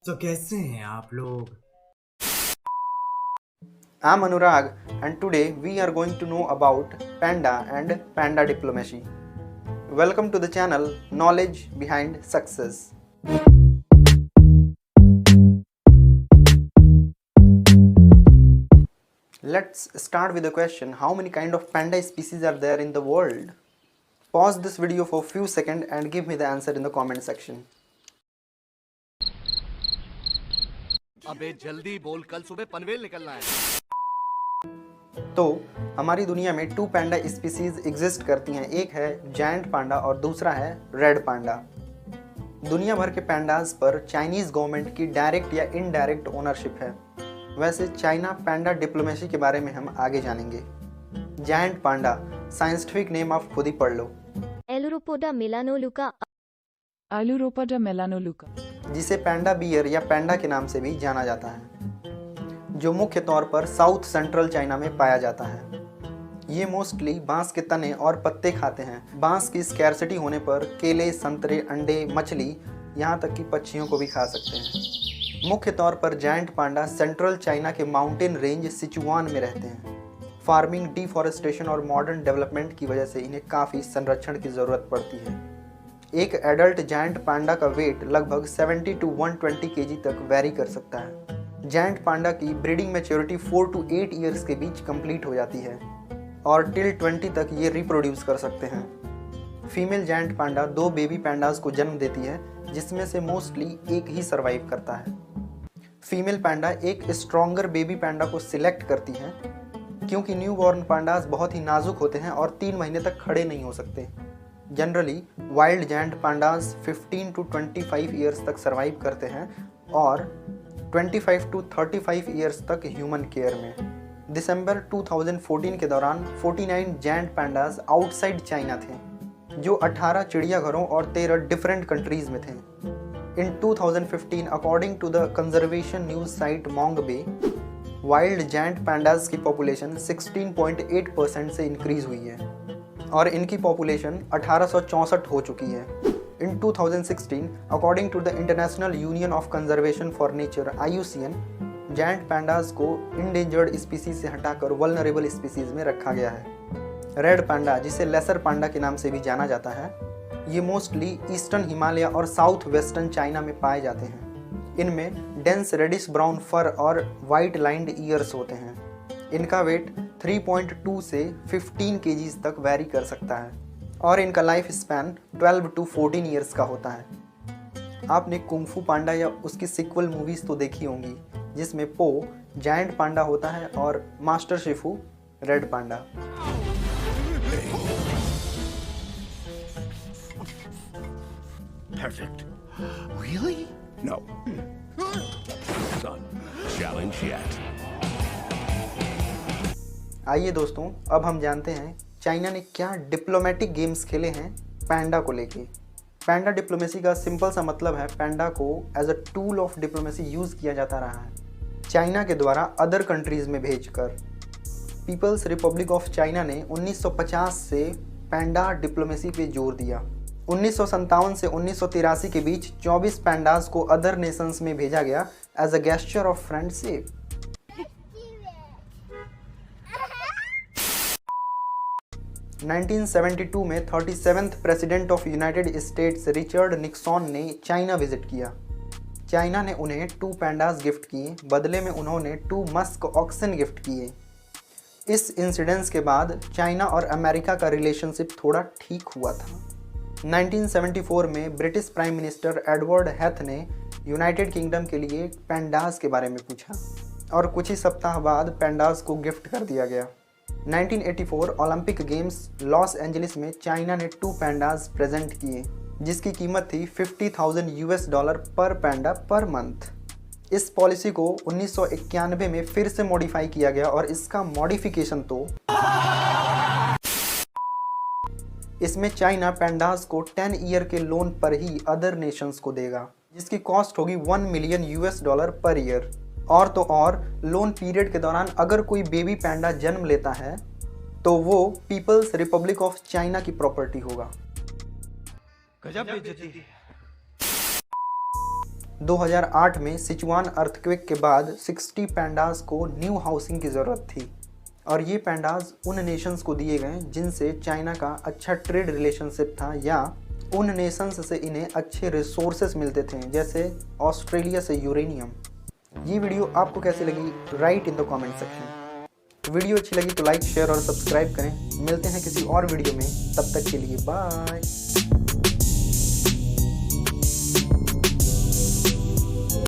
तो कैसे हैं आप लोग? I'm Anurag, and today we are going to know about panda and panda diplomacy. Welcome to the channel Knowledge Behind Success. Let's start with the question, how many kind of panda species are there in the world? Pause this video for a few seconds and give me the answer in the comment section. अबे जल्दी बोल, कल सुबह पनवेल निकलना है। तो हमारी दुनिया में टू पैंडा स्पीसीज एग्जिस्ट करती हैं। एक है जायंट पांडा और दूसरा है रेड पांडा। दुनिया भर के पैंडाज पर चाइनीज गवर्नमेंट की डायरेक्ट या इनडायरेक्ट ओनरशिप है। वैसे चाइना पैंडा डिप्लोमेसी के बारे में हम आगे जानेंगे। जायंट पांडा, साइंटिफिक नेम आप खुद ही पढ़ लो। एलुरोपोडा मेलानोलुका। Ailuropoda melanoluca. जिसे पैंडा बियर या पैंडा के नाम से भी जाना जाता है, जो मुख्य तौर पर साउथ सेंट्रल चाइना में पाया जाता है। ये मोस्टली बांस के तने और पत्ते खाते हैं। बांस की स्कैरसिटी होने पर केले, संतरे, अंडे, मछली, यहाँ तक कि पक्षियों को भी खा सकते हैं। मुख्य तौर पर जायंट पांडा सेंट्रल चाइना के माउंटेन रेंज सिचुआन में रहते हैं। फार्मिंग, डिफॉरेस्टेशन और मॉडर्न डेवलपमेंट की वजह से इन्हें काफ़ी संरक्षण की ज़रूरत पड़ती है। एक एडल्ट जायंट पांडा का वेट लगभग 70 to 120 केजी तक वेरी कर सकता है। जायंट पांडा की ब्रीडिंग मैच्योरिटी 4 to 8 ईयर्स के बीच कंप्लीट हो जाती है और टिल 20 तक ये रिप्रोड्यूस कर सकते हैं। फीमेल जायंट पांडा 2 बेबी पैंडाज को जन्म देती है, जिसमें से मोस्टली एक ही सर्वाइव करता है। फीमेल पैंडा एक स्ट्रॉन्गर बेबी पैंडा को सिलेक्ट करती है, क्योंकि न्यू बॉर्न पांडाज बहुत ही नाजुक होते हैं और 3 महीने तक खड़े नहीं हो सकते। Generally wild giant pandas 15 to 25 years तक सर्वाइव करते हैं और 25 to 35 ईयर्स तक ह्यूमन केयर में। दिसंबर 2014 के दौरान 49 जायंट पैंडाज आउटसाइड चाइना थे, जो 18 चिड़ियाघरों और 13 डिफरेंट कंट्रीज में थे। In 2015, according to the conservation news site Mongabay, wild giant pandas की पॉपुलेशन 16.8% से इंक्रीज हुई है और इनकी पॉपुलेशन 1864 हो चुकी है। In 2016, according to the International Union of Conservation for Nature IUCN, giant pandas को इंडेंजर्ड स्पीसीज से हटाकर वल्नरेबल स्पीसीज में रखा गया है। रेड पांडा, जिसे लेसर पांडा के नाम से भी जाना जाता है, ये मोस्टली ईस्टर्न हिमालय और साउथ वेस्टर्न चाइना में पाए जाते हैं। इनमें डेंस रेडिश ब्राउन फर और वाइट लाइंड ईयर्स होते हैं। इनका वेट 3.2 से 15 केजीज तक वेरी कर सकता है और इनका लाइफ स्पैन 12 to 14 ईयर्स का होता है। आपने कुंग-फू पांडा या उसकी सीक्वल मूवीज तो देखी होंगी, जिसमें पो जायंट पांडा होता है और master Shifu red panda. Perfect. Really? No. Son, challenge yet. आइए दोस्तों, अब हम जानते हैं चाइना ने क्या डिप्लोमेटिक गेम्स खेले हैं पैंडा को लेके। पैंडा डिप्लोमेसी का सिंपल सा मतलब है पैंडा को as a tool of diplomacy use किया जाता रहा है, चाइना के द्वारा अदर कंट्रीज़ में भेजकर। पीपल्स रिपब्लिक ऑफ चाइना ने 1950 से पैंडा डिप्लोमेसी पे जोर दिया। 1957 से 1983 के बीच 24 पैंडाज को अदर नेशंस में भेजा गया as a gesture of friendship. (1972) में 37th president of United States Richard Nixon ने चाइना विजिट किया। चाइना ने उन्हें 2 पैंडाज गिफ्ट किए, बदले में उन्होंने 2 मस्क ऑक्सन गिफ्ट किए। इस इंसिडेंस के बाद चाइना और अमेरिका का रिलेशनशिप थोड़ा ठीक हुआ था। 1974 में British prime minister Edward Heath ने यूनाइटेड किंगडम के लिए पैंडाज के बारे में पूछा और कुछ ही सप्ताह बाद पैंडाज को गिफ्ट कर दिया गया। 1984 ओलंपिक गेम्स लॉस एंजलिस में चाइना ने 2 पैंडाज प्रेजेंट किए, जिसकी कीमत थी $50,000 पर पैंडा पर मंथ। इस पॉलिसी को 1991 में फिर से मॉडिफाई किया गया और इसका मॉडिफिकेशन तो इसमें चाइना पैंडाज को 10 ईयर के लोन पर ही अदर नेशंस को देगा, जिसकी कॉस्ट होगी $1 million पर ईयर। और तो और लोन पीरियड के दौरान अगर कोई बेबी पैंडा जन्म लेता है तो वो पीपल्स रिपब्लिक ऑफ चाइना की प्रॉपर्टी होगा। गजब बेइज्जती। 2008 में सिचुआन अर्थक्वेक के बाद 60 पैंडास को न्यू हाउसिंग की ज़रूरत थी और ये पैंडास उन नेशंस को दिए गए जिनसे चाइना का अच्छा ट्रेड रिलेशनशिप था या उन नेशंस से इन्हें अच्छे रिसोर्सेज मिलते थे, जैसे ऑस्ट्रेलिया से यूरेनियम। ये वीडियो आपको कैसी लगी, right in the comment section. Video अच्छी लगी तो लाइक, शेयर और सब्सक्राइब करें। मिलते हैं किसी और वीडियो में, तब तक के लिए बाय।